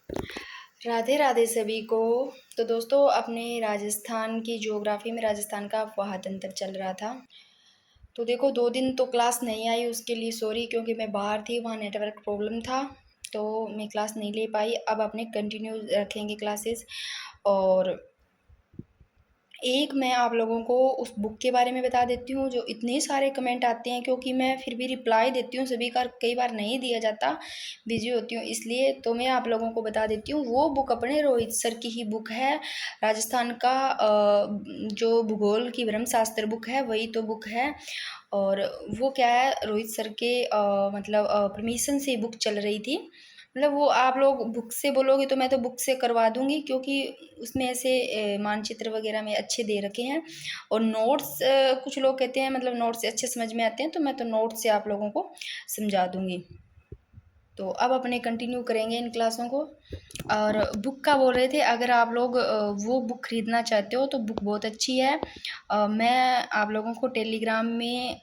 राधे राधे सभी को। तो दोस्तों, अपने राजस्थान की ज्योग्राफी में राजस्थान का अफवाह तंत्र चल रहा था। तो देखो, 2 दिन तो क्लास नहीं आई, उसके लिए सॉरी, क्योंकि मैं बाहर थी, वहाँ नेटवर्क प्रॉब्लम था, तो मैं क्लास नहीं ले पाई। अब अपने कंटिन्यू रखेंगे क्लासेस। और एक मैं आप लोगों को उस बुक के बारे में बता देती हूँ, जो इतने सारे कमेंट आते हैं, क्योंकि मैं फिर भी रिप्लाई देती हूँ सभी का, कई बार नहीं दिया जाता, बिजी होती हूँ इसलिए। तो मैं आप लोगों को बता देती हूँ, वो बुक अपने रोहित सर की ही बुक है। राजस्थान का जो भूगोल की ब्रह्मशास्त्र बुक है, वही तो बुक है। और वो क्या है, रोहित सर के मतलब परमिशन से बुक चल रही थी। मतलब वो आप लोग बुक से बोलोगे तो मैं तो बुक से करवा दूंगी, क्योंकि उसमें ऐसे मानचित्र वगैरह में अच्छे दे रखे हैं। और नोट्स, कुछ लोग कहते हैं मतलब नोट्स से अच्छे समझ में आते हैं, तो मैं तो नोट्स से आप लोगों को समझा दूंगी। तो अब अपने कंटिन्यू करेंगे इन क्लासों को। और बुक का बोल रहे थे, अगर आप लोग वो बुक ख़रीदना चाहते हो तो बुक बहुत अच्छी है। मैं आप लोगों को टेलीग्राम में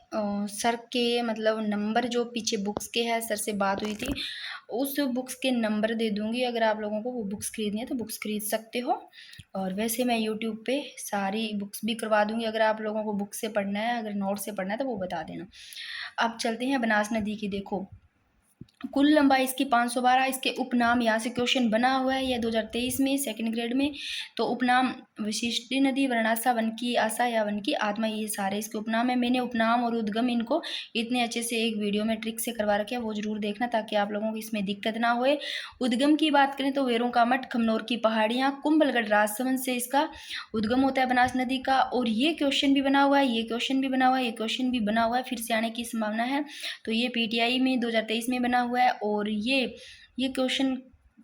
सर के मतलब नंबर जो पीछे बुक्स के हैं, सर से बात हुई थी, उस बुक्स के नंबर दे दूँगी। अगर आप लोगों को वो बुक्स ख़रीदनी है तो बुक्स ख़रीद सकते हो। और वैसे मैं यूट्यूब पे सारी बुक्स भी करवा दूँगी, अगर आप लोगों को बुक से पढ़ना है, अगर नोट से पढ़ना है तो वो बता देना। अब चलते हैं बनास नदी की। देखो, कुल लंबाई इसकी 512। इसके उपनाम, यहाँ से क्वेश्चन बना हुआ है, यह 2023 में सेकंड ग्रेड में। तो उपनाम: वशिष्ठी नदी, वर्णासा, वन की आशा या वन की आत्मा, ये सारे इसके उपनाम है। मैंने उपनाम और उद्गम इनको इतने अच्छे से एक वीडियो में ट्रिक से करवा रखे हैं, वो जरूर देखना, ताकि आप लोगों को इसमें दिक्कत ना होए। उद्गम की बात करें तो वेरों का मठ, खमनोर की पहाड़ियाँ, कुंभलगढ़ राजसमंद से इसका उद्गम होता है बनास नदी का। और ये क्वेश्चन भी बना हुआ है, ये क्वेश्चन भी बना हुआ है, ये क्वेश्चन भी बना हुआ है, फिर से आने की संभावना है। तो ये पीटीआई में 2023 में बना हुआ है। और ये क्वेश्चन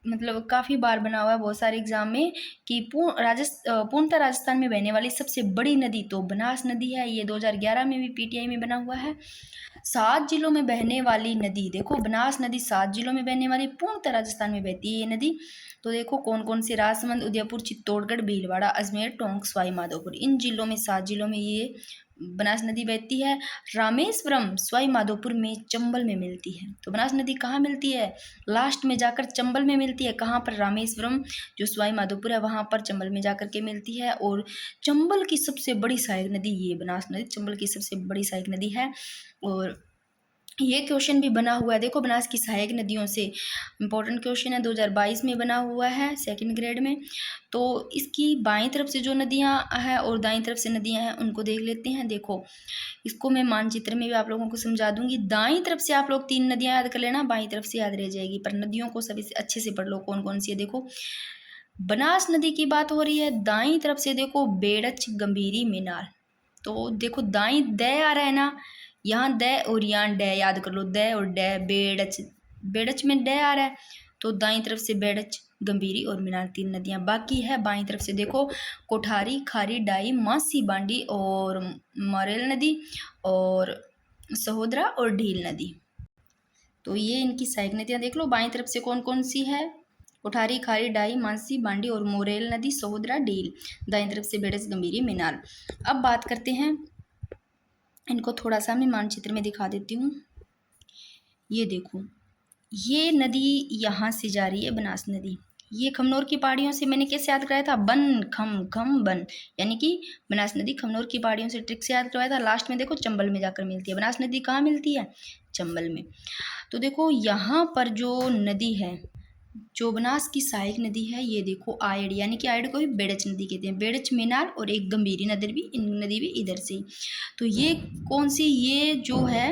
मतलब काफ़ी बार बना हुआ है बहुत सारे एग्जाम में, कि पूर्णतः राजस्थान में बहने वाली सबसे बड़ी नदी तो बनास नदी है। ये 2011 में भी पीटीआई में बना हुआ है। 7 जिलों में बहने वाली नदी, देखो बनास नदी 7 जिलों में बहने वाली, पूर्णतः राजस्थान में बहती है ये नदी। तो देखो कौन कौन सी: राजसमंद, उदयपुर, चित्तौड़गढ़, भीलवाड़ा, अजमेर, टोंक, सवाई माधोपुर, इन जिलों में 7 जिलों में ये बनास नदी बहती है। रामेश्वरम सवाई माधोपुर में, चंबल में मिलती है। तो बनास नदी कहाँ मिलती है? लास्ट में जाकर चंबल में मिलती है। कहाँ पर? रामेश्वरम, जो सवाई माधोपुर है वहाँ पर चंबल में जाकर के मिलती है। और चंबल की सबसे बड़ी सहायक नदी ये बनास नदी चंबल की सबसे बड़ी सहायक नदी है। और ये क्वेश्चन भी बना हुआ है, देखो बनास की सहायक नदियों से इम्पोर्टेंट क्वेश्चन है, 2022 में बना हुआ है सेकंड ग्रेड में। तो इसकी बाईं तरफ से जो नदियां हैं और दाईं तरफ से नदियां हैं, उनको देख लेते हैं। देखो, इसको मैं मानचित्र में भी आप लोगों को समझा दूंगी। दाईं तरफ से आप लोग 3 नदियां याद कर लेना, बाईं तरफ से याद रह जाएगी, पर नदियों को सभी से अच्छे से पढ़ लो कौन कौन सी है। देखो, बनास नदी की बात हो रही है, दाईं तरफ से देखो बेड़च, गंभीरी, मेनाल। तो देखो दाईं द आ रहा है ना, यहाँ द और यहाँ ड, याद कर लो, द और ड, बेड़च, बेड़च में ड आ रहा है। तो दाईं तरफ से बेड़च, गंभीरी और मीनाल 3 नदियाँ। बाकी है बाईं तरफ से देखो कोठारी, खारी, डाई, मासी, बांडी और मरेल नदी और सहोदरा और ढील नदी। तो ये इनकी सहायक नदियाँ देख लो, बाईं तरफ से कौन कौन सी है: कोठारी, खारी, डाई, मानसी, बांडी और मोरेल नदी, सहोदरा, डील। दाईं तरफ से बेड़च, गंभीरी, मीनाल। अब बात करते हैं, इनको थोड़ा सा मैं मानचित्र में दिखा देती हूँ। ये देखो, ये नदी यहाँ से जा रही है, बनास नदी। ये खमनोर की पहाड़ियों से मैंने कैसे याद कराया था? बन, खम, खम, बन, यानी कि बनास नदी खमनोर की पहाड़ियों से ट्रिक से याद करवाया था। लास्ट में देखो चंबल में जाकर मिलती है। बनास नदी कहाँ मिलती है? चंबल में। तो देखो यहाँ पर जो नदी है, जो बनास की सहायक नदी है, ये देखो आयड़, यानी कि आयड़ को भी बेड़च नदी कहते हैं। बेड़च, मेनाल और एक गंभीरी नदी भी इधर से। तो ये कौन सी? ये जो है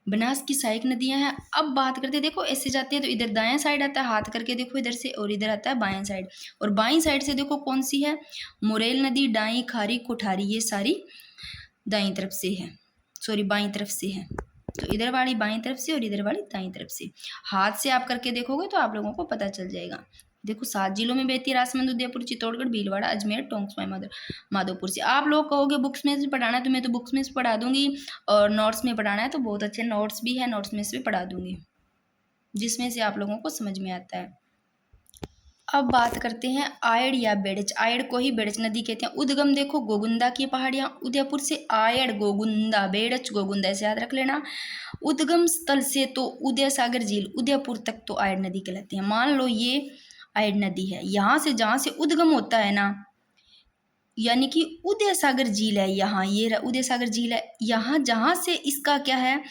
बनास की सहायक नदियां हैं। अब बात करते हैं, देखो ऐसे जाती है तो इधर दायां साइड आता है, हाथ करके देखो इधर से, और इधर आता है बायां साइड। और बाईं साइड से देखो कौन सी है? मोरेल नदी, डाई, खारी, कोठारी, ये सारी दाईं तरफ से है, सॉरी बाईं तरफ से है। तो इधर वाली बाईं तरफ से और इधर वाली दाईं तरफ से। हाथ से आप करके देखोगे तो आप लोगों को पता चल जाएगा। देखो 7 जिलों में बहती है, राजसमंद, उदयपुर, चित्तौड़गढ़, भीलवाड़ा, अजमेर, टोंक, सवाई माधोपुर से। आप लोग कहोगे बुक्स में से पढ़ाना है, तो मैं तो बुक्स में से पढ़ा दूंगी, और नोट्स में पढ़ाना है तो बहुत अच्छे नोट्स भी है, नोट्स में से भी पढ़ा दूंगी, जिसमें से आप लोगों को समझ में आता है। अब बात करते हैं आयड़ या बेड़च। आयड़ को ही बेड़च नदी कहते हैं। उद्गम देखो गोगुंदा की पहाड़ियाँ, उदयपुर से आयड़ गोगुंदा बेड़च गोगुंदा ऐसे याद रख लेना। उद्गम स्थल से तो उदय सागर झील उदयपुर तक तो आयड़ नदी कहलाती है। मान लो ये आयड़ नदी है, यहाँ से जहाँ से उद्गम होता है ना, यानी कि उदय सागर झील है यहाँ, ये उदय सागर झील है, यहाँ जहाँ से इसका क्या है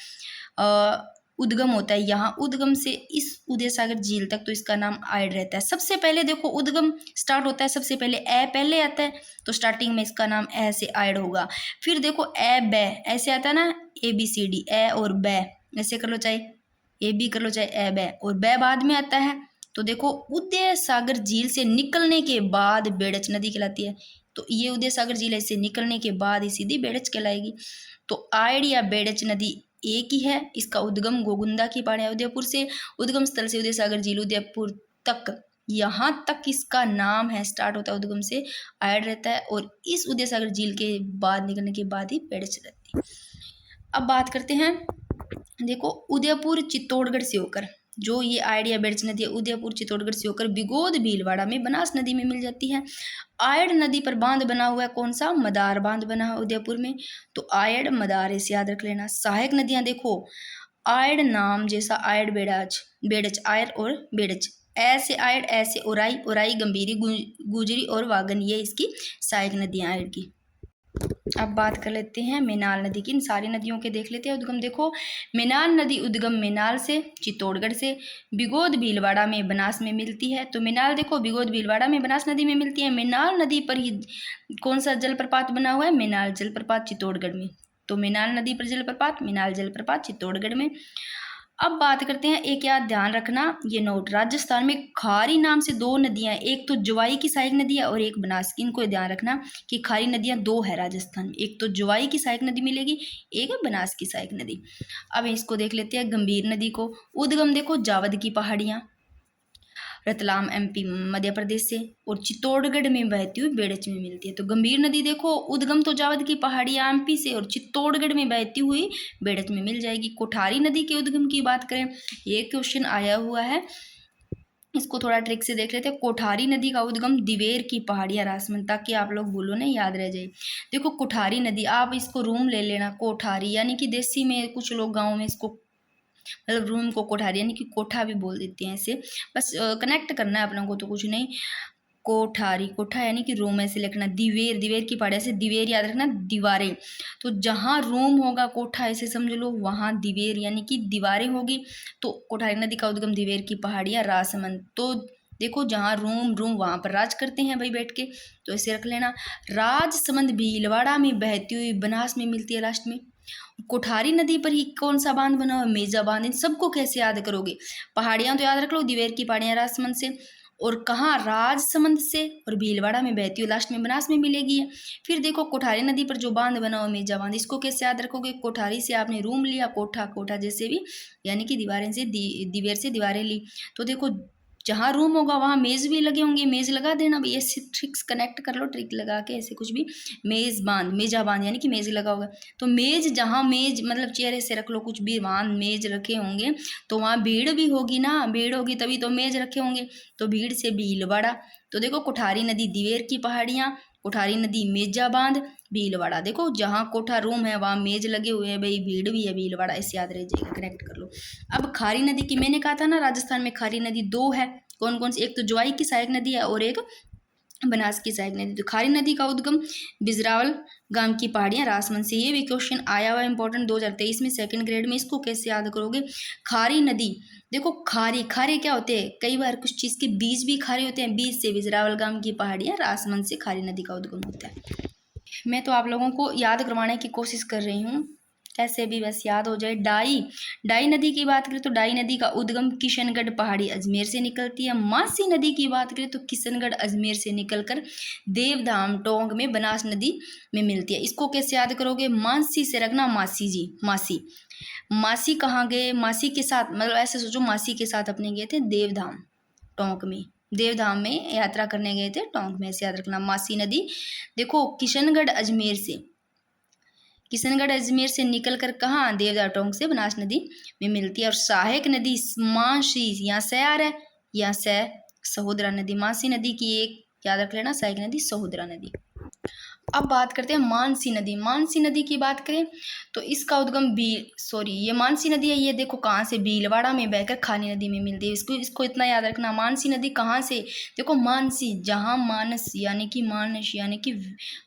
उद्गम होता है, यहाँ उद्गम से इस उदय सागर झील तक तो इसका नाम आयड़ रहता है। सबसे पहले देखो उद्गम स्टार्ट होता है, सबसे पहले ए पहले आता है तो स्टार्टिंग में इसका नाम ए से आयड़ होगा। फिर देखो ए बै ऐसे आता है ना, ABCD, ए और बै ऐसे कर लो, चाहे ए बी कर लो चाहे ए बै, और बै बाद में आता है। तो देखो उदय सागर झील से निकलने के बाद बेड़च नदी कहलाती है। तो ये उदय सागर झील से निकलने के बाद ही सीधी बेड़च कहलाएगी। तो आयड़ या बेड़च नदी एक ही है। इसका उद्गम गोगुंदा की पहाड़ियाँ उदयपुर से, उद्गम स्थल से उदय सागर झील उदयपुर तक, यहाँ तक इसका नाम है, स्टार्ट होता है उद्गम से, आयड़ रहता है, और इस उदय सागर झील के बाद निकलने के बाद ही बेड़च रहती है। अब बात करते हैं, देखो उदयपुर चित्तौड़गढ़ से होकर जो ये आयड़ या बेड़च नदी है, उदयपुर चित्तौड़गढ़ से होकर बिगोद भीलवाड़ा में बनास नदी में मिल जाती है। आयड़ नदी पर बांध बना हुआ है, कौन सा? मदार बांध बना है उदयपुर में। तो आयड़ मदार ऐसे याद रख लेना। सहायक नदियां देखो, आयड़ नाम जैसा आयड़ बेड़च, बेड़च आयड़ और बेड़च, ऐसे आयड़ ऐसे ओराई, ओराई गंभीरी गुजरी और वागन, ये इसकी सहायक नदियां आयड़ की। अब बात कर लेते हैं मेनाल नदी की। इन सारी नदियों के देख लेते हैं उद्गम। देखो मेनाल नदी उद्गम मेनाल से, चित्तौड़गढ़ से, बिगोद भीलवाड़ा में बनास में मिलती है। तो मेनाल देखो बिगोद भीलवाड़ा में बनास नदी में मिलती है। मेनाल नदी पर ही कौन सा जलप्रपात बना हुआ है? मेनाल जलप्रपात चित्तौड़गढ़ में। तो मेनाल नदी पर जलप्रपात, मेनाल जलप्रपात चित्तौड़गढ़ में। अब बात करते हैं, एक याद ध्यान रखना, ये नोट, राजस्थान में खारी नाम से दो नदियां, एक तो जुवाई की सहायक नदी है और एक बनास की। इनको ध्यान रखना कि खारी नदियां दो है राजस्थान में, एक तो जुवाई की सहायक नदी मिलेगी, एक है बनास की सहायक नदी। अब इसको देख लेते हैं गंभीर नदी को। उद्गम देखो जावद की पहाड़ियां, रतलाम MP मध्य प्रदेश से, और चित्तौड़गढ़ में बहती हुई बेड़च में मिलती है। तो गंभीर नदी देखो उद्गम तो जावद की पहाड़ियां MP से और चित्तौड़गढ़ में बहती हुई बेड़च में मिल जाएगी। कोठारी नदी के उद्गम की बात करें, ये क्वेश्चन आया हुआ है, इसको थोड़ा ट्रिक से देख लेते हैं। कोठारी नदी का उद्गम दिवेर की पहाड़ियां राजसमंद, ताकि आप लोग बोलो नहीं, याद रह जाए। देखो कोठारी नदी, आप इसको रूम ले लेना, कोठारी यानी कि देसी में कुछ लोग गाँव में इसको मतलब रूम को कोठारी यानी कि कोठा भी बोल देते हैं ऐसे, बस कनेक्ट करना है अपनों को, तो कुछ नहीं। कोठारी, कोठा यानी कि रूम ऐसे लिखना। दिवेर, दिवेर की पहाड़ी से, दिवेर याद रखना, दीवारें। तो जहाँ रूम होगा कोठा ऐसे समझ लो, वहाँ दिवेर यानी कि दीवारें होगी। तो कोठारी नदी का उद्गम दिवेर की पहाड़ियाँ राजसमंद। तो देखो जहाँ रूम वहाँ पर राज करते हैं भाई बैठ के, तो ऐसे रख लेना। राजसमंद भीलवाड़ा में बहती हुई बनास में मिलती है लास्ट में। कोठारी नदी पर ही कौन सा बांध बना हुआ? मेजा बांध। इन सबको कैसे याद करोगे? पहाड़ियां तो याद रख लो, दिवेर की पहाड़ियां राजसमंद से, और कहाँ? राजसमंद से, और भीलवाड़ा में बहती हुई लास्ट में बनास में मिलेगी। फिर देखो कोठारी नदी पर जो बांध बना हुआ मेजा बांध, इसको कैसे याद रखोगे? कोठारी से आपने रूम लिया, कोठा, कोठा जैसे भी यानी कि दीवारें से, दिवेर से दीवारें ली। तो देखो जहाँ रूम होगा वहाँ मेज भी लगे होंगे, मेज लगा देना भाई, ऐसे ट्रिक्स कनेक्ट कर लो, ट्रिक लगा के ऐसे कुछ भी। मेज बांध, मेजा बांध यानी कि मेज लगा होगा। तो मेज, जहाँ मेज मतलब चेयर ऐसे रख लो, कुछ भी वहाँ मेज रखे होंगे, तो वहाँ भीड़ भी होगी ना, भीड़ होगी तभी तो मेज रखे होंगे। तो भीड़ से भीलवाड़ा। तो देखो कोठारी नदी दिवेर की पहाड़ियाँ, कोठारी नदी मेजा बांध, भीलवाड़ा। देखो जहाँ कोठा रूम है वहाँ मेज लगे हुए हैं भाई, भीड़ भी है, भीलवाड़ा ऐसे याद रह जाएगा, कनेक्ट कर लो। अब खारी नदी की मैंने कहा था ना, राजस्थान में खारी नदी दो है, कौन कौन सी? एक तो जुआई की सहायक नदी है और एक बनास की सहायक नदी। तो खारी नदी का उद्गम बिजरावल गांव की पहाड़ियां राजसमंद से। ये भी क्वेश्चन आया हुआ इंपॉर्टेंट 2023 में सेकंड ग्रेड में। इसको कैसे याद करोगे? खारी नदी देखो, खारी, खारे क्या होते हैं? कई बार कुछ चीज़ के बीज भी खारे होते हैं, बीज से बिजरावल गांव की पहाड़ियां राजसमंद से खारी नदी का उद्गम होता है। मैं तो आप लोगों को याद करवाने की कोशिश कर रही हूँ, कैसे भी बस याद हो जाए। डाई नदी की बात करें तो डाई नदी का उद्गम किशनगढ़ पहाड़ी अजमेर से निकलती है। मासी नदी की बात करें तो किशनगढ़ अजमेर से निकलकर देवधाम टोंक में बनास नदी में मिलती है। इसको कैसे याद करोगे? मासी से रखना, मासी जी, मासी। मासी कहाँ गए? मासी के साथ, मतलब ऐसे सोचो, मासी के साथ अपने गए थे देवधाम टोंक में, देवधाम में यात्रा करने गए थे टोंक में, ऐसे याद रखना। मासी नदी देखो किशनगढ़ अजमेर से निकलकर कहाँ? देवदार टोंक से बनास नदी में मिलती है। और सहायक नदी मानसी, यहाँ से आ रहा है, यहाँ से सहोदरा नदी, मानसी नदी की एक याद रख लेना सहायक नदी सहोदरा नदी। अब बात करते हैं मानसी नदी। मानसी नदी की बात करें तो इसका उद्गम ये मानसी नदी है, ये देखो कहाँ से, भीलवाड़ा में बहकर खानी नदी में मिलती है। इसको इतना याद रखना, मानसी नदी कहाँ से, देखो मानसी, जहाँ मानस यानी कि मानस यानी कि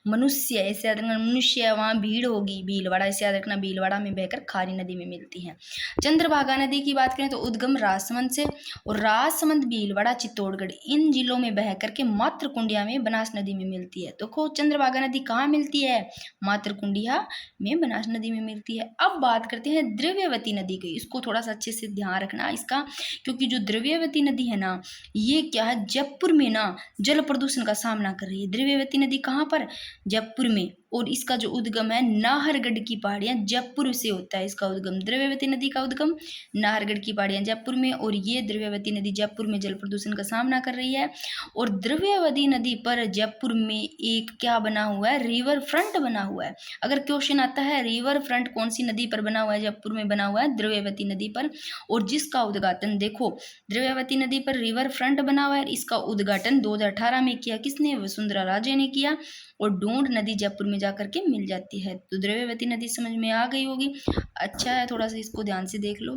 मनुष्य, ऐसे याद रखना, मनुष्य है वहाँ भीड़ होगी, भीलवाड़ा, ऐसे याद रखना, भीलवाड़ा में बहकर खारी नदी में मिलती है। चंद्रभागा नदी की बात करें तो उद्गम राजसमंद से, और राजसमंद, भीलवाड़ा, चित्तौड़गढ़ इन जिलों में बह करके मातृकुंडिया में बनास नदी में मिलती है। देखो चंद्रभागा नदी कहाँ मिलती है, मातृकुंडिया में बनास नदी में मिलती है। अब बात करते हैं द्रव्यवती नदी की, इसको थोड़ा सा अच्छे से ध्यान रखना इसका, क्योंकि जो द्रव्यवती नदी है ना, ये क्या है, जयपुर में ना जल प्रदूषण का सामना कर रही है। द्रव्यवती नदी कहाँ पर, जयपुर में, और इसका जो उद्गम है नाहरगढ़ की पहाड़ियां, जयपुर से होता है इसका उद्गम। द्रव्यवती नदी का उद्गम नाहरगढ़ की पहाड़ियां जयपुर में, और ये द्रव्यवती नदी जयपुर में जल प्रदूषण का सामना कर रही है। और द्रव्यवती नदी पर जयपुर में एक क्या बना हुआ है, रिवर फ्रंट बना हुआ है। अगर क्वेश्चन आता है रिवर फ्रंट कौन सी नदी पर बना हुआ है, जयपुर में बना हुआ है द्रव्यवती नदी पर, और जिसका उद्घाटन देखो द्रव्यवती नदी पर रिवर फ्रंट बना हुआ है, इसका उद्घाटन 2018 में किया, किसने, वसुंधरा राजे ने किया। और डूंड नदी जयपुर में जाकर के मिल जाती है। तो द्रव्यवती नदी समझ में आ गई होगी, अच्छा है, थोड़ा सा इसको ध्यान से देख लो।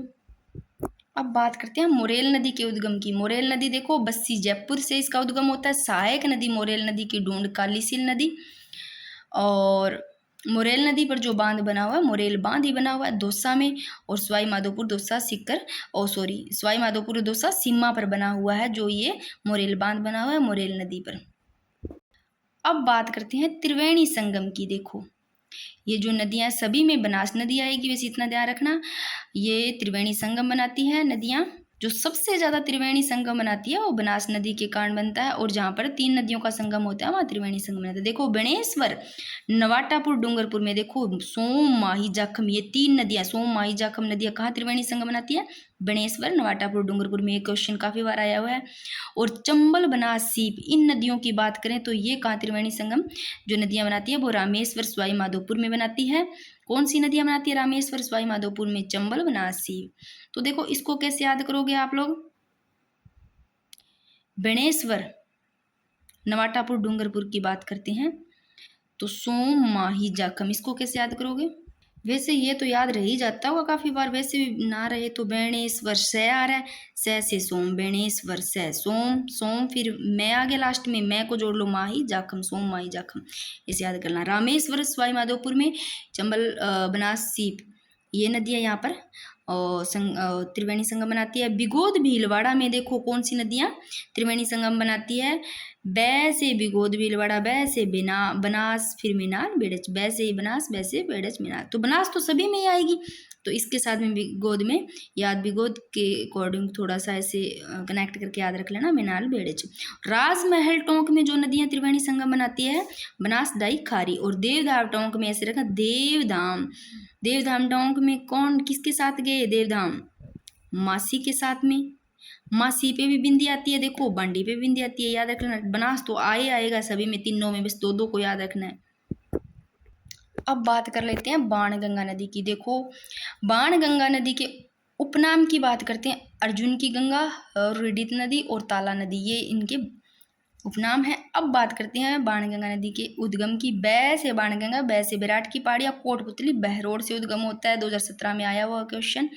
अब बात करते हैं मोरेल नदी के उद्गम की। मोरेल नदी देखो बस्सी, जयपुर से इसका उद्गम होता है। सहायक नदी मोरेल नदी की डूंड, कालीसील नदी, और मोरेल नदी पर जो बांध बना हुआ है, मोरेल बांध ही बना हुआ है दौसा में, और सवाई माधोपुर दौसा सीकर, सवाई माधोपुर दौसा सीमा पर बना हुआ है, जो ये मोरेल बांध बना हुआ है मोरेल नदी पर। अब बात करते हैं त्रिवेणी संगम की। देखो ये जो नदियां सभी में बनास नदी आएगी, वैसे इतना ध्यान रखना, ये त्रिवेणी संगम बनाती है नदियां। जो सबसे ज्यादा त्रिवेणी संगम बनाती है वो बनास नदी के कारण बनता है, और जहाँ पर 3 नदियों का संगम होता है वहाँ त्रिवेणी संगम बनता है। देखो बेणेश्वर, नवाटापुर, डूंगरपुर में देखो सोम, माही, जाखम, ये 3 नदियां, सोम, माही, जाखम नदियां कहाँ त्रिवेणी संगम बनाती है, बेणेश्वर, नवाटापुर, डूंगरपुर में। ये क्वेश्चन काफी बार आया हुआ है। और चंबल, बनास, सीप, इन नदियों की बात करें तो ये कहाँ त्रिवेणी संगम जो नदियां बनाती है वो रामेश्वर, सवाई माधोपुर में बनाती है। कौन सी नदियां बनाती है रामेश्वर, सवाई माधोपुर में, चंबल, बनास, सीप। तो देखो इसको कैसे याद करोगे आप लोग, बेणेश्वर, नवाटापुर, डूंगरपुर की बात करते हैं तो सोम, माही, जाखम, इसको कैसे याद करोगे। वैसे ये तो याद रह ही जाता होगा काफी बार, वैसे भी ना रहे तो बेणेश्वर, से आ रहा है, से सोम, बेणेश्वर, से सोम, सोम, फिर मैं आ गया लास्ट में, मैं को जोड़ लो, माही, जाखम, सोम, माही, जाखम, इसे याद करना। रामेश्वर, सवाई माधोपुर में, चंबल, बनास, सीप, ये नदियां यहाँ पर और त्रिवेणी संगम बनाती है। बिगोद, भीलवाड़ा में देखो कौन सी नदियां त्रिवेणी संगम बनाती है, बै से बिगोद, भीलवाड़ा, बै से बिना बनास, फिर मीनार, बेड़च, बै से ही बनास, बै से बेड़च, मीनार। तो बनास तो सभी में ही आएगी, तो इसके साथ में बिगोद में याद, बिगोद के अकॉर्डिंग थोड़ा सा ऐसे कनेक्ट करके याद रख लेना, मीनार, बेड़च। राजमहल टोंक में जो नदियां त्रिवेणी संगम बनाती है, बनास, दाई, खारी। और देवधाम टोंक में ऐसे रखा, देवधाम, देवधाम टोंक में कौन किसके साथ गए, देवधाम मासी के साथ में, मासी पे भी बिंदी आती है, देखो बांडी पे बिंदी आती है, याद रखना। बनास तो आएगा सभी में, तीनों में, बस 2-2 को याद रखना है। अब बात कर लेते हैं बाणगंगा नदी की। देखो बाणगंगा नदी के उपनाम की बात करते हैं, अर्जुन की गंगा, रुडित नदी और ताला नदी, ये इनके उपनाम है। अब बात करते हैं बाणगंगा नदी के उद्गम की। बै से बाणगंगा, बै से विराट की पहाड़ियाँ, कोटपुतली, बहरोड से उद्गम होता है, 2017 में आया हुआ क्वेश्चन।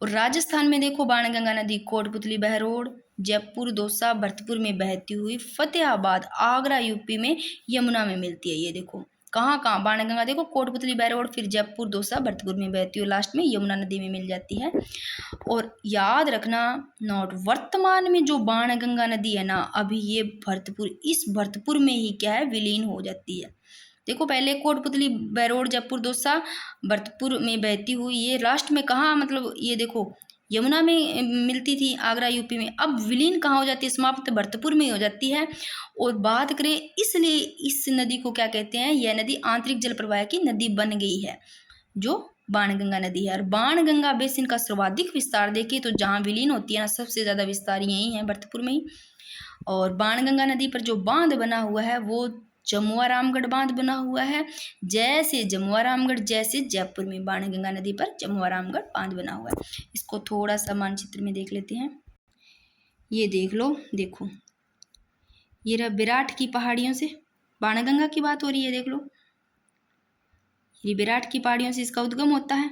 और राजस्थान में देखो बाणगंगा नदी कोटपुतली, बहरोड, जयपुर, दौसा, भरतपुर में बहती हुई फतेहाबाद, आगरा, यूपी में यमुना में मिलती है। ये देखो कहाँ कहाँ बाणगंगा, देखो कोटपुतली, बहरोड, फिर जयपुर, दौसा, भरतपुर में बहती हुई लास्ट में यमुना नदी में मिल जाती है। और याद रखना नोट, वर्तमान में जो बाणगंगा नदी है ना, अभी ये भरतपुर, इस भरतपुर में ही क्या है, विलीन हो जाती है। देखो पहले कोटपुतली, बहरोड, जयपुर, दौसा, भरतपुर में बहती हुई ये लास्ट में कहाँ, मतलब ये देखो यमुना में मिलती थी, आगरा, यूपी में, अब विलीन कहाँ हो जाती है, समाप्त भरतपुर में हो जाती है। और बात करें इसलिए इस नदी को क्या कहते हैं, यह नदी आंतरिक जल प्रवाह की नदी बन गई है, जो बाणगंगा नदी है। और बाणगंगा बेसिन का सर्वाधिक विस्तार देखिए तो जहाँ विलीन होती है ना, सबसे ज्यादा विस्तार यही है, भरतपुर में ही। और बाणगंगा नदी पर जो बांध बना हुआ है वो जमुआ रामगढ़ बांध बना हुआ है, जैसे जमुआ रामगढ़, जैसे जयपुर में बाणगंगा नदी पर जमुआ रामगढ़ बांध बना हुआ है। इसको थोड़ा सा मानचित्र में देख लेते हैं। ये देख लो, देखो ये रहा विराट की पहाड़ियों से बाणगंगा की बात हो रही है। देख लो, ये विराट की पहाड़ियों से इसका उद्गम होता है।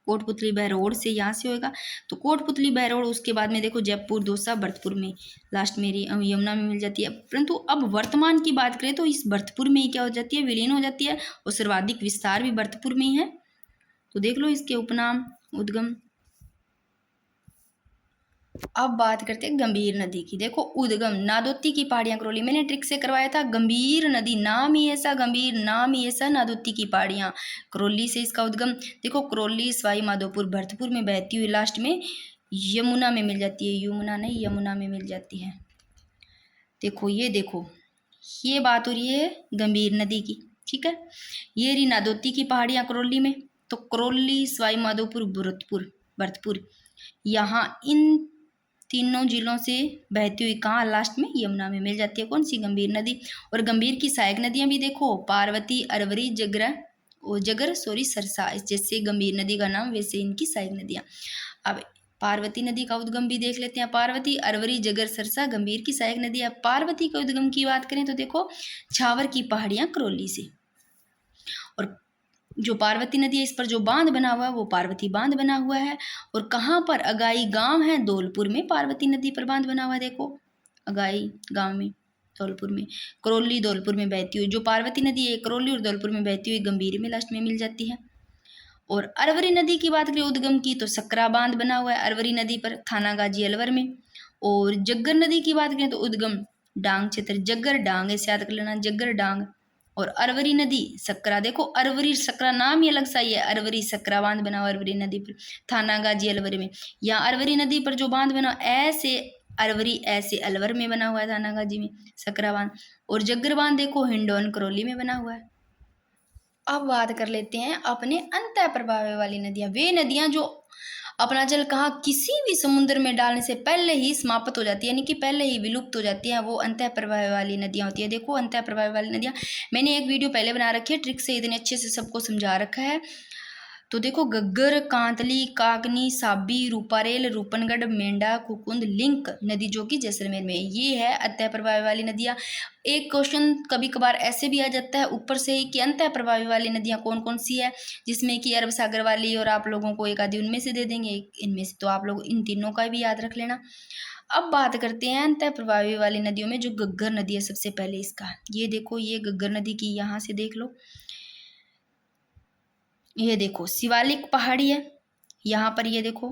कोटपुतली बहरोड से यहाँ से होगा। तो कोटपुतली बहरोड, उसके बाद में देखो जयपुर, दौसा, भरतपुर में, लास्ट मेरी यमुना में मिल जाती है। परंतु अब वर्तमान की बात करें तो इस भरतपुर में ही क्या हो जाती है, विलीन हो जाती है, और सर्वाधिक विस्तार भी भरतपुर में ही है। तो देख लो इसके उपनाम, उद्गम। अब बात करते हैं गंभीर नदी की। देखो उद्गम, नादोती की पहाड़ियां करौली, मैंने ट्रिक से करवाया था। गंभीर नदी, नाम ही ऐसा गंभीर, नाम ही ऐसा, नादोती की पहाड़ियां करौली से इसका उद्गम। देखो करौली, सवाई माधोपुर, भरतपुर में बहती हुई लास्ट में यमुना में मिल जाती है। यमुना नहीं, यमुना में मिल जाती है। देखो ये देखो, ये बात हो रही है गंभीर नदी की, ठीक है। ये रही नादोती की पहाड़ियां करौली में। तो करौली, सवाई माधोपुर, भरतपुर, भरतपुर, यहाँ इन तीनों जिलों से बहती हुई कहाँ लास्ट में यमुना में मिल जाती है। कौन सी, गंभीर नदी। और गंभीर की सहायक नदियां भी देखो, पार्वती, अरवरी, सरसा। जैसे गंभीर नदी का नाम वैसे इनकी सहायक नदियां। अब पार्वती नदी का उद्गम भी देख लेते हैं। पार्वती, अरवरी, जगर, सरसा गंभीर की सहायक नदियां। पार्वती के उद्गम की बात करें तो देखो छावर की पहाड़ियां करौली से। और जो पार्वती नदी है, इस पर जो बांध बना हुआ है वो पार्वती बांध बना हुआ है। और कहाँ पर, अगाई गांव है धौलपुर में, पार्वती नदी पर बांध बना हुआ है। देखो अगाई गांव में, धौलपुर में। करौली, धौलपुर में बहती हुई जो पार्वती नदी है, करौली और धौलपुर में बहती हुई गंभीर में लास्ट में मिल जाती है। और अरवरी नदी की बात करें उद्गम की, तो सकरा बांध बना हुआ है अरवरी नदी पर, थानागाजी अलवर में। और जग्गर नदी की बात करें तो उद्गम डांग क्षेत्र, जग्गर डांग ऐसे याद कर लेना, जग्गर डांग। और अरवरी नदी सकरा, देखो अरवरी सकरा नाम ही अलग सा ही है, अरवरी सकरा बांध बना हुआ अरवरी नदी पर, थानागाजी अलवर में। यहाँ अरवरी नदी पर जो बांध बना ऐसे अरवरी, ऐसे अलवर में बना हुआ है, थानागाजी में सकरा बांध। और जग्गर बांध देखो हिंडौन करौली में बना हुआ है। अब बात कर लेते हैं अपने अंतः प्रवाह वाली नदियां, वे नदियां जो अपना जल कहाँ किसी भी समुद्र में डालने से पहले ही समाप्त हो जाती है, यानी कि पहले ही विलुप्त हो जाती है, वो अंतः प्रवाह वाली नदियां होती है। देखो अंतः प्रवाह वाली नदियां, मैंने एक वीडियो पहले बना रखी है, ट्रिक से इतने अच्छे से सबको समझा रखा है। तो देखो गग्गर, कांतली, काकनी, साबी, रूपारेल, रूपनगढ़, मेंढा, कुकुंद, लिंक नदी जो कि जैसलमेर में, ये है अंतः प्रवाह वाली नदियां। एक क्वेश्चन कभी कभार ऐसे भी आ जाता है ऊपर से ही कि अंतः प्रवाह वाली नदियां कौन कौन सी है, जिसमें कि अरब सागर वाली, और आप लोगों को एक आधी उनमें से दे देंगे, इनमें से। तो आप लोग इन तीनों का भी याद रख लेना। अब बात करते हैं अंतः प्रवाह वाली नदियों में जो गग्गर नदी है सबसे पहले इसका। ये देखो, ये गग्गर नदी की यहाँ से देख लो, ये देखो शिवालिक पहाड़ी है यहाँ पर, ये देखो।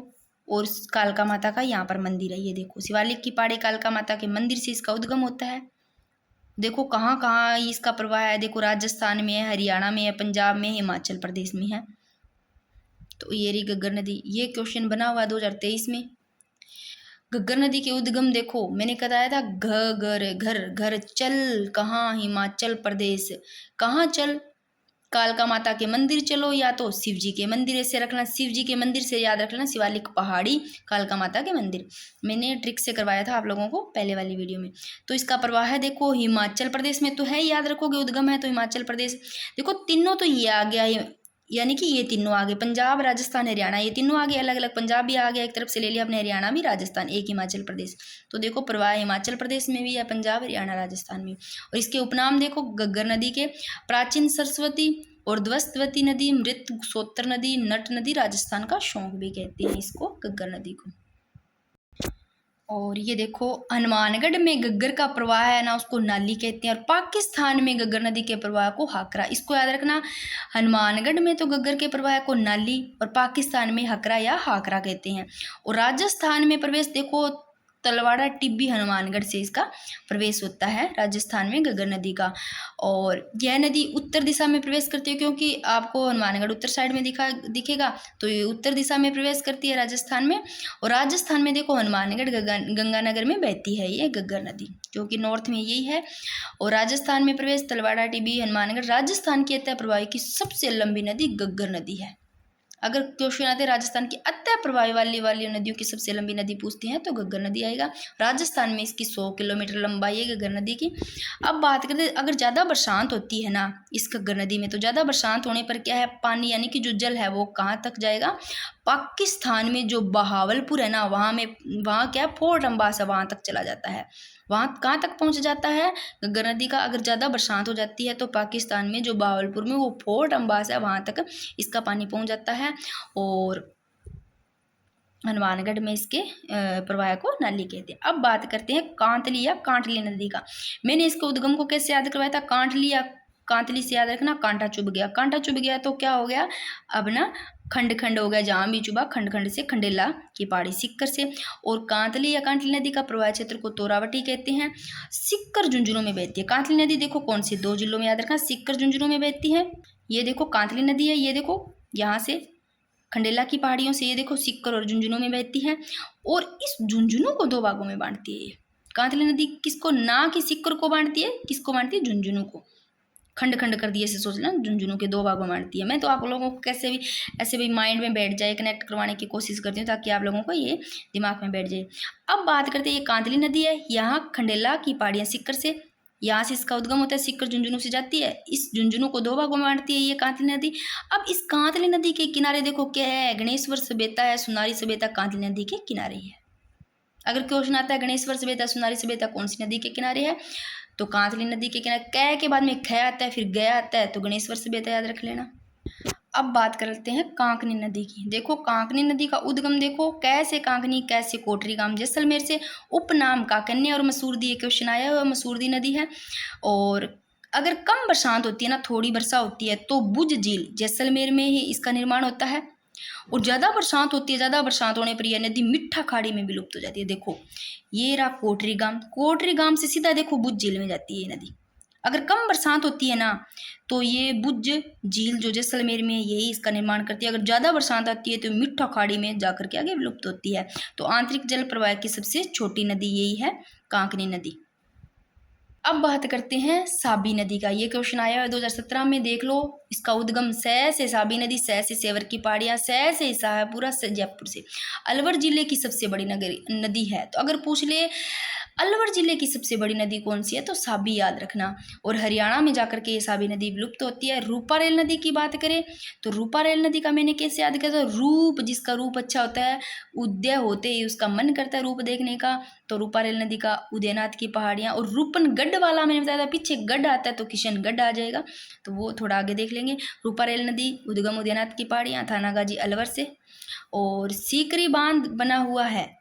और कालका माता का यहाँ पर मंदिर है, ये देखो शिवालिक की पहाड़ी, कालका माता के मंदिर से इसका उद्गम होता है। देखो कहाँ कहाँ इसका प्रवाह है, देखो राजस्थान में है, हरियाणा में है, पंजाब में, हिमाचल प्रदेश में है। तो ये रही गग्गर नदी, ये क्वेश्चन बना हुआ 2023 में। गग्गर नदी के उद्गम देखो, मैंने बताया था घर घर घर चल, कहाँ, हिमाचल प्रदेश। कहाँ चल, कालका माता के मंदिर चलो, या तो शिव जी के मंदिर, ऐसे रखना, शिव जी के मंदिर से याद रखना, शिवालिक पहाड़ी, कालका माता के मंदिर। मैंने ट्रिक से करवाया था आप लोगों को पहले वाली वीडियो में। तो इसका प्रवाह है देखो हिमाचल प्रदेश में तो है, याद रखोगे उद्गम है तो हिमाचल प्रदेश। देखो तीनों तो ये आ गया, यानी कि ये तीनों आगे, पंजाब, राजस्थान, हरियाणा, ये तीनों आगे अलग अलग। पंजाब भी आ गया एक तरफ से ले लिया अपने, हरियाणा भी, राजस्थान, एक हिमाचल प्रदेश। तो देखो प्रवाह हिमाचल प्रदेश में भी है, पंजाब, हरियाणा, राजस्थान में। और इसके उपनाम देखो गग्गर नदी के, प्राचीन सरस्वती, और ध्वस्तवती नदी, मृत सोतर नदी, नट नदी, राजस्थान का शौक भी कहते हैं इसको, गग्गर नदी को। और ये देखो हनुमानगढ़ में गग्गर का प्रवाह है ना, उसको नाली कहते हैं। और पाकिस्तान में गग्गर नदी के प्रवाह को हाकरा, इसको याद रखना। हनुमानगढ़ में तो गग्गर के प्रवाह को नाली, और पाकिस्तान में हकरा या हाकरा कहते हैं। और राजस्थान में प्रवेश देखो तलवाड़ा टिब्बी, हनुमानगढ़ से इसका प्रवेश होता है राजस्थान में गग्गर नदी का। और यह नदी उत्तर दिशा में प्रवेश करती है, क्योंकि आपको हनुमानगढ़ उत्तर साइड में दिखेगा, तो ये उत्तर दिशा में प्रवेश करती है राजस्थान में। और राजस्थान में देखो हनुमानगढ़ गंगानगर में बहती है ये गग्गर नदी, जो कि नॉर्थ में यही है। और राजस्थान में प्रवेश तलवाड़ा टिब्बी, हनुमानगढ़, राजस्थान की अतः प्रवाही की सबसे लंबी नदी गग्गर नदी है। अगर क्वेश्चन आते हैं राजस्थान की अतः प्रवाही वाली नदियों की सबसे लंबी नदी पूछती हैं तो गग्गर नदी आएगा। राजस्थान में इसकी 100 किलोमीटर लंबाई है गग्गर नदी की। अब बात करते हैं, अगर ज़्यादा बरसात होती है ना इस गग्गर नदी में, तो ज़्यादा बरसात होने पर क्या है, पानी यानी कि जो जल है वो कहाँ तक जाएगा, पाकिस्तान में जो बहावलपुर है ना, वहाँ क्या है, फोर्ट अम्बास है, वहाँ तक चला जाता है। वहाँ कहाँ तक पहुँच जाता है, घग्गर नदी का अगर ज़्यादा बरसात हो जाती है तो पाकिस्तान में जो बहावलपुर में वो फोर्ट अम्बास है वहाँ तक इसका पानी पहुँच जाता है। और हनुमानगढ़ में इसके प्रवाह को नाली कहते हैं। अब बात करते हैं कांतली या कांटली नदी का। मैंने इसके उद्गम को कैसे याद करवाया था, कांटली या कांतली से याद रखना, कांटा चुभ गया, कांटा चुभ गया तो क्या हो गया, अब ना खंड खंड हो गया, जहाँ भी चुभा खंड खंड से, खंडेला की पहाड़ी सिक्कर से। और कांतली या कांटली नदी का प्रवाह क्षेत्र को तोरावटी कहते हैं। सिक्कर झुंझुनू में बहती है कांतली नदी, देखो कौन सी, 2 जिलों में याद रखना, सिक्कर झुंझुनू में बहती है। ये देखो कांतली नदी है, ये देखो यहाँ से खंडेला की पहाड़ियों से, ये देखो सिक्कर और झुंझुनू में बहती है। और इस झुंझुनू को 2 भागों में बांटती है ये कांतली नदी, किसको, ना कि सिक्कर को बांटती है, किसको बांटती है, झुंझुनू को। खंड खंड कर दिए, ऐसे सोच लेना, झुंझुनू के 2 भागों में बांटती है। मैं तो आप लोगों को कैसे भी ऐसे भी माइंड में बैठ जाए, कनेक्ट करवाने की कोशिश करती हूँ ताकि आप लोगों को ये दिमाग में बैठ जाए। अब बात करते हैं, ये कांतली नदी है, यहाँ खंडेला की पहाड़ियाँ सिक्कर से, यहाँ से इसका उद्गम होता है, सिक्कर झुंझुनू से जाती है, इस झुंझुनू को 2 भागों में बांटती है ये कांतली नदी। अब इस कांतली नदी के किनारे देखो क्या है, गणेश्वर सभ्यता है, सुनारी सभ्यता कांतली नदी के किनारे है। अगर क्वेश्चन आता है गणेश्वर सभ्यता सुनारी सभ्यता कौन सी नदी के किनारे है, तो कांतली नदी के किनारे। कै के बाद में ख आता है, फिर गया आता है, तो गणेश्वर सभ्यता याद रख लेना। अब बात करते हैं कांकनी नदी की। देखो कांकनी नदी का उद्गम देखो, कैसे कांकनी, कैसे कोटरी गांव जैसलमेर से, उपनाम काकन्या और मसूरदी, ये क्वेश्चन आया हुआ, मसूरदी नदी है। और अगर कम बरसात होती है ना, थोड़ी वर्षा होती है, तो बुज झील जैसलमेर में ही इसका निर्माण होता है। और ज़्यादा बरसात होती है, ज़्यादा बरसात होने पर यह नदी मिठा खाड़ी में विलुप्त हो जाती है। देखो ये रहा कोटरी गांव, कोटरी गांव से सीधा देखो बुज झील में जाती है ये नदी। अगर कम बरसात होती है ना, तो ये बुज झील जो जैसलमेर में यही इसका निर्माण करती है। अगर ज़्यादा बरसात आती है तो मिठा खाड़ी में जाकर के आगे विलुप्त होती है। तो आंतरिक जल प्रवाह की सबसे छोटी नदी यही है, कांकनी नदी। अब बात करते हैं साबी नदी का। ये क्वेश्चन आया है 2017 में, देख लो। इसका उद्गम सह से, साबी नदी सह से सेवर की पहाड़ियाँ, सह से शाहपुरा से जयपुर से, अलवर जिले की सबसे बड़ी नदी है। तो अगर पूछ ले अलवर जिले की सबसे बड़ी नदी कौन सी है, तो साबी याद रखना। और हरियाणा में जाकर के ये साबी नदी विलुप्त होती है। रूपारेल नदी की बात करें तो रूपारेल नदी का मैंने कैसे याद किया था, रूप, जिसका रूप अच्छा होता है, उदय होते ही उसका मन करता है रूप देखने का, तो रूपारेल नदी का उदयनाथ की पहाड़ियाँ। और रूपनगढ़ वाला मैंने बताया था, पीछे गढ़ आता है तो किशनगढ़ आ जाएगा, तो वो थोड़ा आगे देख लेंगे। रूपारेल नदी उद्गम उदयनाथ की पहाड़ियाँ, थानागाजी अलवर से। और सीकरी बांध बना हुआ है,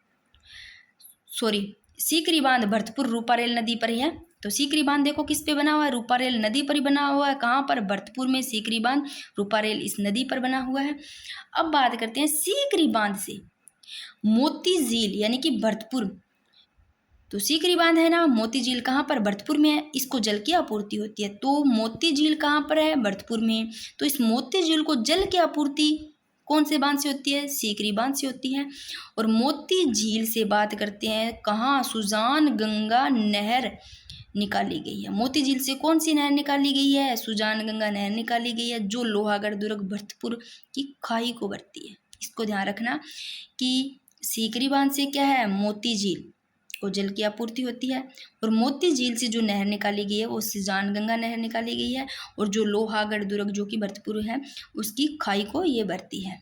सीकरी बांध भरतपुर रूपारेल नदी पर ही है। तो सीकरी बांध देखो किस पे बना हुआ है, रूपारेल नदी पर ही बना हुआ है। कहाँ पर, भरतपुर में सीकरी बांध, रूपारेल इस नदी पर बना हुआ है। अब बात करते हैं सीकरी बांध से मोती झील यानी कि भरतपुर। तो सीकरी बांध है ना, मोती झील कहाँ पर, भरतपुर में है, इसको जल की आपूर्ति होती है। तो मोती झील कहाँ पर है, भरतपुर में। तो इस मोती झील को जल की आपूर्ति कौन से बांध से होती है, सीकरी बांध से होती है। और मोती झील से बात करते हैं, कहाँ, सुजान गंगा नहर निकाली गई है। मोती झील से कौन सी नहर निकाली गई है, सुजान गंगा नहर निकाली गई है, जो लोहागढ़ दुर्ग भरतपुर की खाई को भरती है। इसको ध्यान रखना कि सीकरी बांध से क्या है, मोती झील को जल की आपूर्ति होती है। और मोती झील से जो नहर निकाली गई है वो सुजान गंगा नहर निकाली गई है। और जो लोहागढ़ दुर्ग जो कि भरतपुर है उसकी खाई को ये भरती है।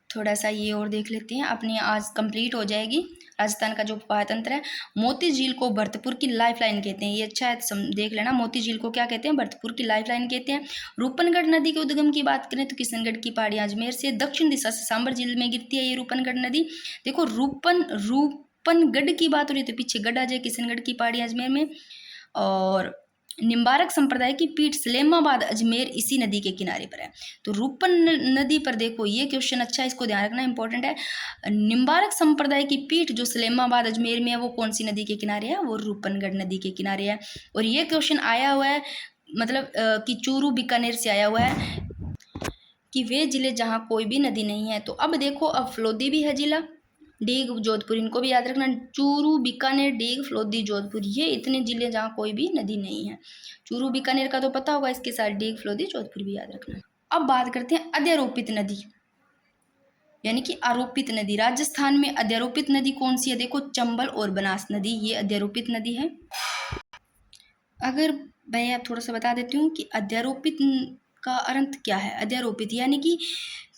थोड़ा सा ये और देख लेते हैं, अपनी आज कंप्लीट हो जाएगी। राजस्थान का जो पायतंत्र है, मोती झील को भरतपुर की लाइफलाइन कहते हैं। ये अच्छा है, देख लेना, मोती झील को क्या कहते हैं, भरतपुर की लाइफलाइन कहते हैं। रूपनगढ़ नदी के उद्गम की बात करें तो किशनगढ़ की पहाड़ियाँ अजमेर से दक्षिण दिशा से सांबर जिले में गिरती है ये रूपनगढ़ नदी। देखो रूपनगढ़ की बात हो रही है तो पीछे गढ़ आ जाए, किशनगढ़ की पहाड़ियाँ अजमेर में। और निम्बारक संप्रदाय की पीठ सलेमाबाद अजमेर इसी नदी के किनारे पर है। तो रूपन नदी पर देखो ये क्वेश्चन अच्छा है, इसको ध्यान रखना, इंपॉर्टेंट है। निम्बारक संप्रदाय की पीठ जो सलेमाबाद अजमेर में है वो कौन सी नदी के किनारे है, वो रूपनगढ़ नदी के किनारे है। और ये क्वेश्चन आया हुआ है मतलब कि चूरू बीकानेर से आया हुआ है कि वे जिले जहाँ कोई भी नदी नहीं है। तो अब देखो, अब फलोदी भी है जिला, डीग जोधपुर, इनको भी याद रखना। चूरू बीकानेर डीग फलोदी जोधपुर, ये इतने जिले जहाँ कोई भी नदी नहीं है। चूरू बीकानेर का तो पता होगा, इसके साथ डीग फलोदी जोधपुर भी याद रखना। अब बात करते हैं अध्यारोपित नदी यानी कि आरोपित नदी। राजस्थान में अध्यारोपित नदी कौन सी है, देखो चंबल और बनास नदी, ये अध्यारोपित नदी है। अगर मैं थोड़ा सा बता देती हूँ कि अध्यारोपित का अर्थ क्या है। अध्यारोपित यानी कि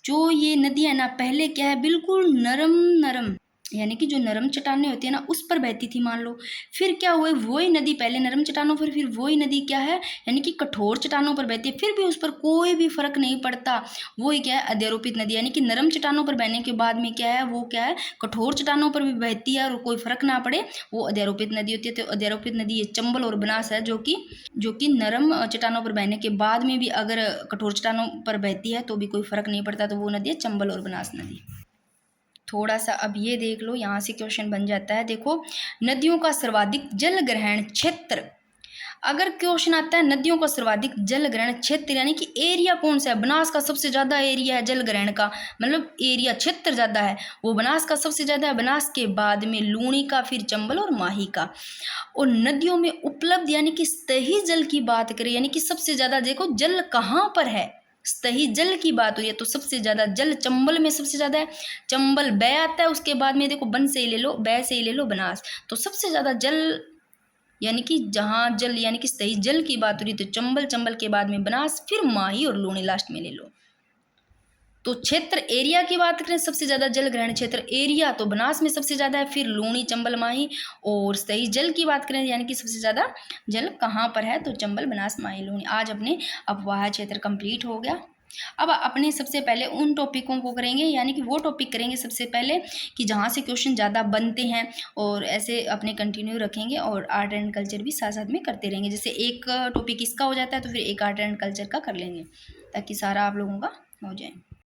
जो ये नदी है ना पहले क्या है बिल्कुल नरम नरम, यानी कि जो नरम चट्टानें होती है ना उस पर बहती थी मान लो। फिर क्या हुआ, वही नदी पहले नरम चट्टानों पर, फिर वही नदी क्या है यानी कि कठोर चट्टानों पर बहती है, फिर भी उस पर कोई भी फर्क नहीं पड़ता। वही क्या है अध्यारोपित नदी, यानी कि नरम चट्टानों पर बहने के बाद में क्या है वो क्या है कठोर चट्टानों पर भी बहती है और कोई फर्क ना पड़े, वो अध्यारोपित नदी होती है। तो अध्यारोपित नदी ये चंबल और बनास है, जो कि नरम चट्टानों पर बहने के बाद में भी अगर कठोर चट्टानों पर बहती है तो भी कोई फर्क नहीं पड़ता, तो वो नदी है चंबल और बनास नदी। थोड़ा सा अब ये देख लो, यहाँ से क्वेश्चन बन जाता है। देखो नदियों का सर्वाधिक जल ग्रहण क्षेत्र, अगर क्वेश्चन आता है नदियों का सर्वाधिक जल ग्रहण क्षेत्र यानी कि एरिया कौन सा है, बनास का सबसे ज़्यादा एरिया है जल ग्रहण का, मतलब एरिया क्षेत्र ज़्यादा है वो बनास का सबसे ज़्यादा है, बनास के बाद में लूणी का, फिर चंबल और माही का। और नदियों में उपलब्ध यानी कि सतही जल की बात करें, यानी कि सबसे ज़्यादा देखो जल कहाँ पर है, सतही जल की बात हुई है तो सबसे ज़्यादा जल चंबल में सबसे ज़्यादा है। चंबल बै आता है, उसके बाद में देखो बन से ही ले लो, बै से ही ले लो बनास, तो सबसे ज़्यादा जल यानी कि जहाँ जल यानी कि सही जल की बात हो रही तो चंबल, चंबल के बाद में बनास, फिर माही और लूणी लास्ट में ले लो। तो क्षेत्र एरिया की बात करें सबसे ज़्यादा जल ग्रहण क्षेत्र एरिया तो बनास में सबसे ज़्यादा है, फिर लूणी चंबल माही। और सही जल की बात करें यानी कि सबसे ज़्यादा जल कहाँ पर है तो चंबल बनास माही लूणी। आज अपने अपवाह क्षेत्र कंप्लीट हो गया। अब अपने सबसे पहले उन टॉपिकों को करेंगे, यानी कि वो टॉपिक करेंगे सबसे पहले कि जहाँ से क्वेश्चन ज़्यादा बनते हैं, और ऐसे अपने कंटिन्यू रखेंगे और आर्ट एंड कल्चर भी साथ साथ में करते रहेंगे। जैसे एक टॉपिक इसका हो जाता है तो फिर एक आर्ट एंड कल्चर का कर लेंगे ताकि सारा आप लोगों का हो जाए।